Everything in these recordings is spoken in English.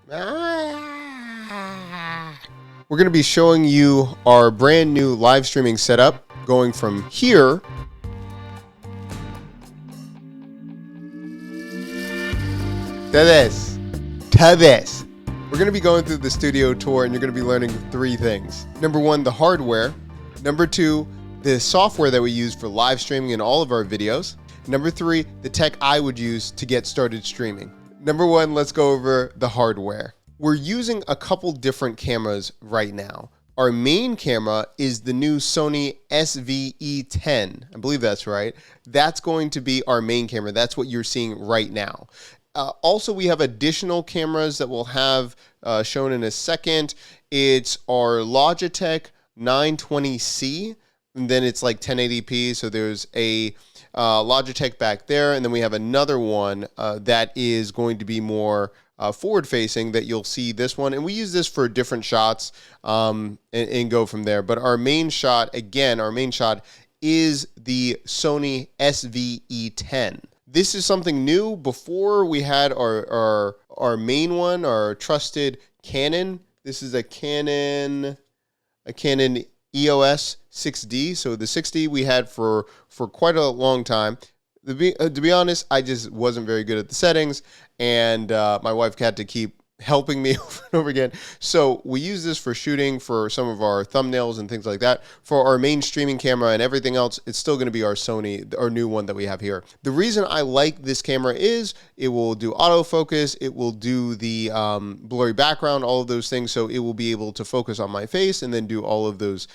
We're going to be showing you our brand new live streaming setup, going from here to this. We're going to be going through the studio tour, and you're going to be learning 3 things. Number 1, the hardware. Number 2, the software that we use for live streaming in all of our videos. Number 3, the tech I would use to get started streaming. Number 1, let's go over the hardware. We're using a couple different cameras right now. Our main camera is the new Sony SVE10. I believe that's right. That's going to be our main camera. That's what you're seeing right now. Also, we have additional cameras that we'll have shown in a second. It's our Logitech 920C, and then it's like 1080p. So there's a Logitech back there, and then we have another one that is going to be more forward-facing that you'll see this one. And we use this for different shots and go from there. But our main shot, again, is the Sony SVE10. This is something new. Before we had our main one, our trusted Canon. This is a Canon EOS 6D. So the 6D we had for quite a long time. To be honest, I just wasn't very good at the settings, and my wife had to keep helping me over and over again. So we use this for shooting, for some of our thumbnails and things like that. For our main streaming camera and everything else, it's still going to be our Sony, our new one that we have here. The reason I like this camera is it will do autofocus, it will do the blurry background, all of those things. So it will be able to focus on my face and then do all of those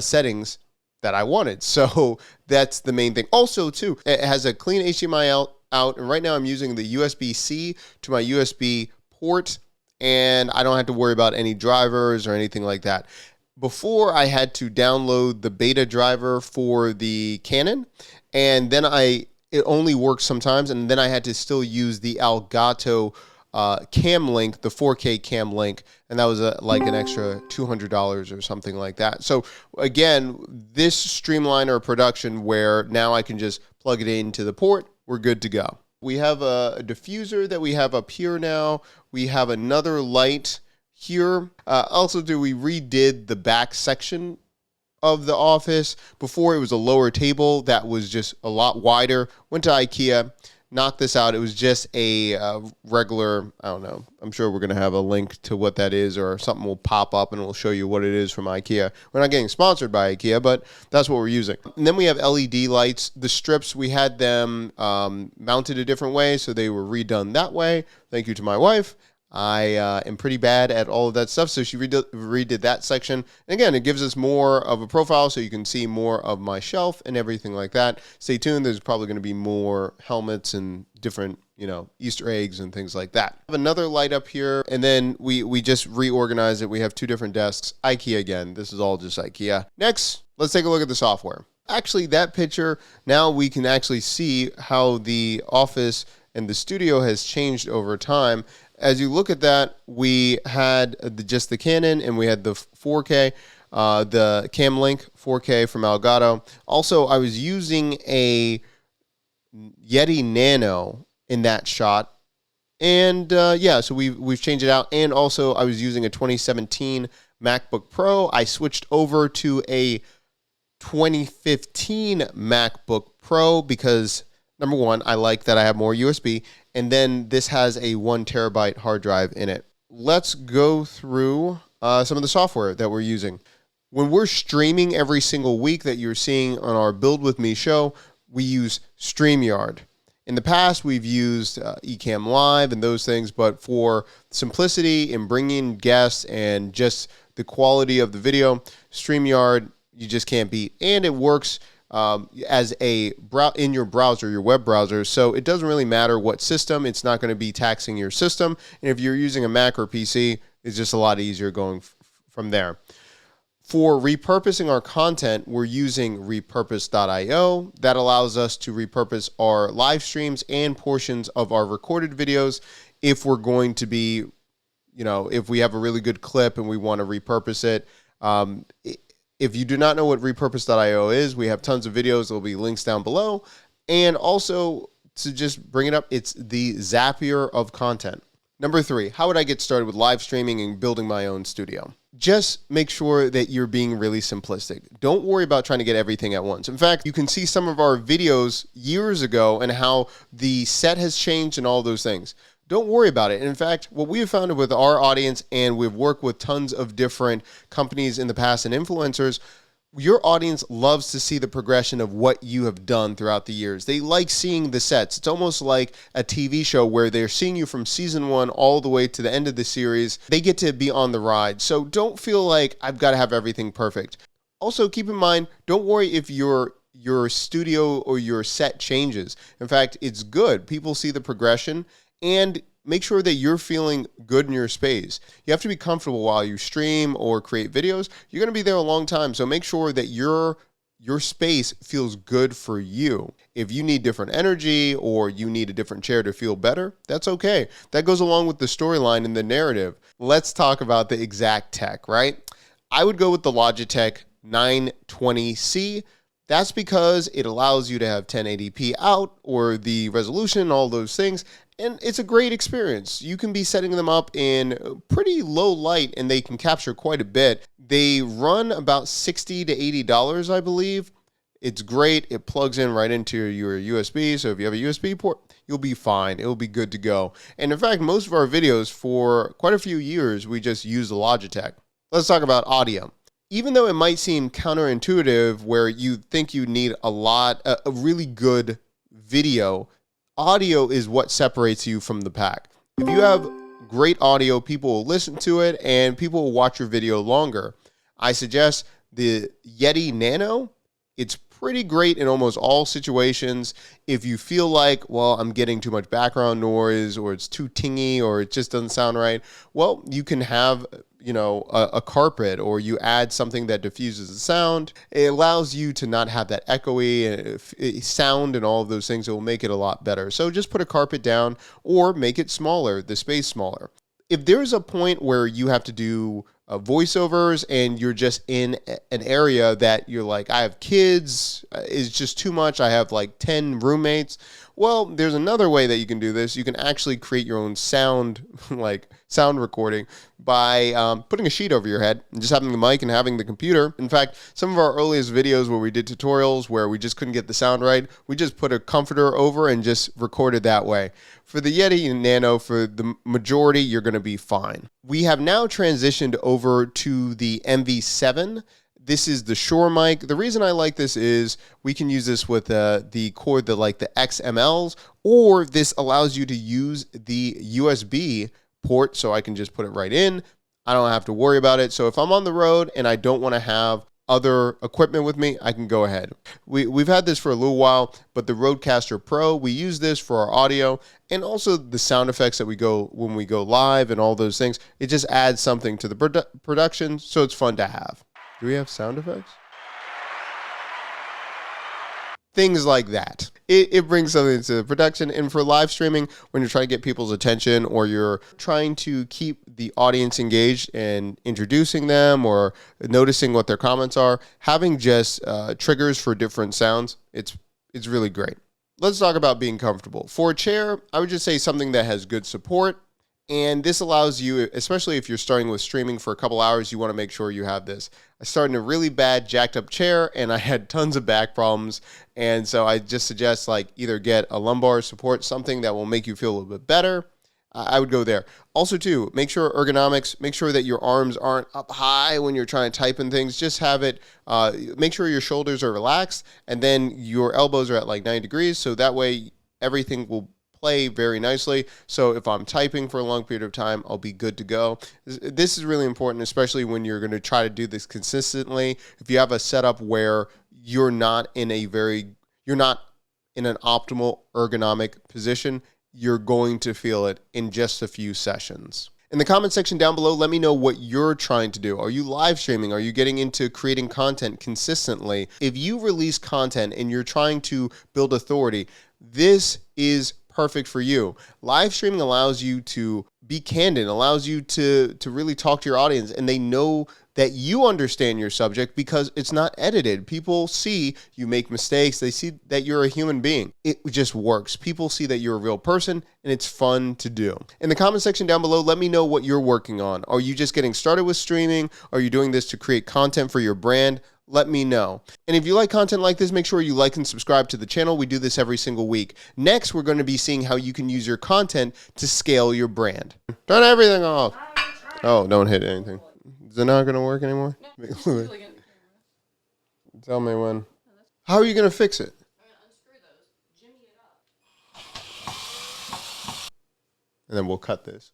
settings that I wanted. So that's the main thing. Also, too, it has a clean HDMI out, and right now I'm using the USB-C to my USB port, and I don't have to worry about any drivers or anything like that. Before, I had to download the beta driver for the Canon, and then it only works sometimes, and then I had to still use the Elgato cam link, the 4K cam link, and that was like an extra $200 or something like that. So again, this streamliner production where now I can just plug it into the port, we're good to go. We have a diffuser that we have up here now. We have another light here. Also, we redid the back section of the office. Before, it was a lower table that was just a lot wider. Went to IKEA, knocked this out. It was just a regular, I don't know. I'm sure we're going to have a link to what that is, or something will pop up and we'll show you what it is from IKEA. We're not getting sponsored by IKEA, but that's what we're using. And then we have LED lights. The strips, we had them mounted a different way, so they were redone that way. Thank you to my wife. I am pretty bad at all of that stuff, so she redid that section. And again, it gives us more of a profile, so you can see more of my shelf and everything like that. Stay tuned. There's probably going to be more helmets and different, Easter eggs and things like that. I have another light up here, and then we just reorganized it. We have 2 different desks. IKEA again. This is all just IKEA. Next, let's take a look at the software. Actually, that picture, now we can actually see how the office and the studio has changed over time. As you look at that, we had just the Canon, and we had the 4K, the Cam Link 4K from Elgato. Also, I was using a Yeti Nano in that shot, and so we've changed it out. And also, I was using a 2017 MacBook Pro. I switched over to a 2015 MacBook Pro because, number 1, I like that I have more USB, and then this has a 1 terabyte hard drive in it. Let's go through some of the software that we're using. When we're streaming every single week that you're seeing on our Build With Me show, we use StreamYard. In the past, we've used Ecamm Live and those things, but for simplicity in bringing guests and just the quality of the video, StreamYard, you just can't beat. And it works as in your browser, your web browser. So it doesn't really matter what system. It's not going to be taxing your system. And if you're using a Mac or PC, it's just a lot easier going from there. For repurposing our content, we're using repurpose.io. That allows us to repurpose our live streams and portions of our recorded videos if we're going to be, if we have a really good clip and we want to repurpose it. If you do not know what repurpose.io is, we have tons of videos. There'll be links down below. And also, to just bring it up, it's the Zapier of content. Number 3, how would I get started with live streaming and building my own studio? Just make sure that you're being really simplistic. Don't worry about trying to get everything at once. In fact, you can see some of our videos years ago and how the set has changed and all those things. Don't worry about it. In fact, what we have found with our audience, and we've worked with tons of different companies in the past and influencers, your audience loves to see the progression of what you have done throughout the years. They like seeing the sets. It's almost like a TV show where they're seeing you from season 1 all the way to the end of the series. They get to be on the ride. So don't feel like I've got to have everything perfect. Also, keep in mind, don't worry if your studio or your set changes. In fact, it's good. People see the progression, and make sure that you're feeling good in your space. You have to be comfortable while you stream or create videos. You're going to be there a long time, so make sure that your space feels good for you. If you need different energy or you need a different chair to feel better, that's okay. That goes along with the storyline and the narrative. Let's talk about the exact tech, right? I would go with the Logitech 920C. That's because it allows you to have 1080p out or the resolution, all those things. And it's a great experience. You can be setting them up in pretty low light and they can capture quite a bit. They run about $60 to $80, I believe. It's great. It plugs in right into your USB. So if you have a USB port, you'll be fine. It'll be good to go. And in fact, most of our videos for quite a few years, we just use the Logitech. Let's talk about audio. Even though it might seem counterintuitive where you think you need a really good video, audio is what separates you from the pack. If you have great audio, people will listen to it and people will watch your video longer. I suggest the Yeti Nano. It's pretty great in almost all situations. If you feel like, well, I'm getting too much background noise or it's too tingy or it just doesn't sound right, well, you can have a carpet, or you add something that diffuses the sound. It allows you to not have that echoey sound and all of those things. It will make it a lot better. So just put a carpet down or make it smaller, the space smaller. If there's a point where you have to do voiceovers and you're just in an area that you're like, I have kids, it's just too much, I have like 10 roommates. Well, there's another way that you can do this. You can actually create your own sound, like sound recording, by putting a sheet over your head and just having the mic and having the computer. In fact, some of our earliest videos where we did tutorials where we just couldn't get the sound right, we just put a comforter over and just recorded that way. For the Yeti Nano, for the majority, you're going to be fine. We have now transitioned over to the MV7. This is the Shure mic. The reason I like this is we can use this with the cord, the XMLs, or this allows you to use the USB port, so I can just put it right in. I don't have to worry about it. So if I'm on the road and I don't want to have other equipment with me, I can go ahead. We've had this for a little while, but the Rodecaster Pro, we use this for our audio and also the sound effects that when we go live and all those things. It just adds something to the production, so it's fun to have. Do we have sound effects? Things like that. It brings something to the production. And for live streaming, when you're trying to get people's attention or you're trying to keep the audience engaged and introducing them or noticing what their comments are, having just triggers for different sounds, it's really great. Let's talk about being comfortable. For a chair, I would just say something that has good support. And this allows you, especially if you're starting with streaming for a couple hours, you want to make sure you have this. I started in a really bad jacked up chair and I had tons of back problems. And so I just suggest either get a lumbar support, something that will make you feel a little bit better. I would go there. Also too, make sure ergonomics, make sure that your arms aren't up high when you're trying to type in things. Just have it, make sure your shoulders are relaxed and then your elbows are at 90 degrees. So that way everything will play very nicely. So if I'm typing for a long period of time, I'll be good to go. This is really important, especially when you're going to try to do this consistently. If you have a setup where you're not in an optimal ergonomic position, you're going to feel it in just a few sessions. In the comment section down below, let me know what you're trying to do. Are you live streaming? Are you getting into creating content consistently? If you release content and you're trying to build authority, this is perfect for you. Live streaming allows you to be candid, allows you to really talk to your audience, and they know that you understand your subject because it's not edited. People see you make mistakes. They see that you're a human being. It just works. People see that you're a real person, and it's fun to do. In the comment section down below, let me know what you're working on. Are you just getting started with streaming? Are you doing this to create content for your brand? Let me know. And if you like content like this, make sure you like and subscribe to the channel. We do this every single week. Next, we're going to be seeing how you can use your content to scale your brand. Turn everything off. Oh, don't hit anything. Is it not going to work anymore? No. Tell me when. How are you going to fix it? And then we'll cut this.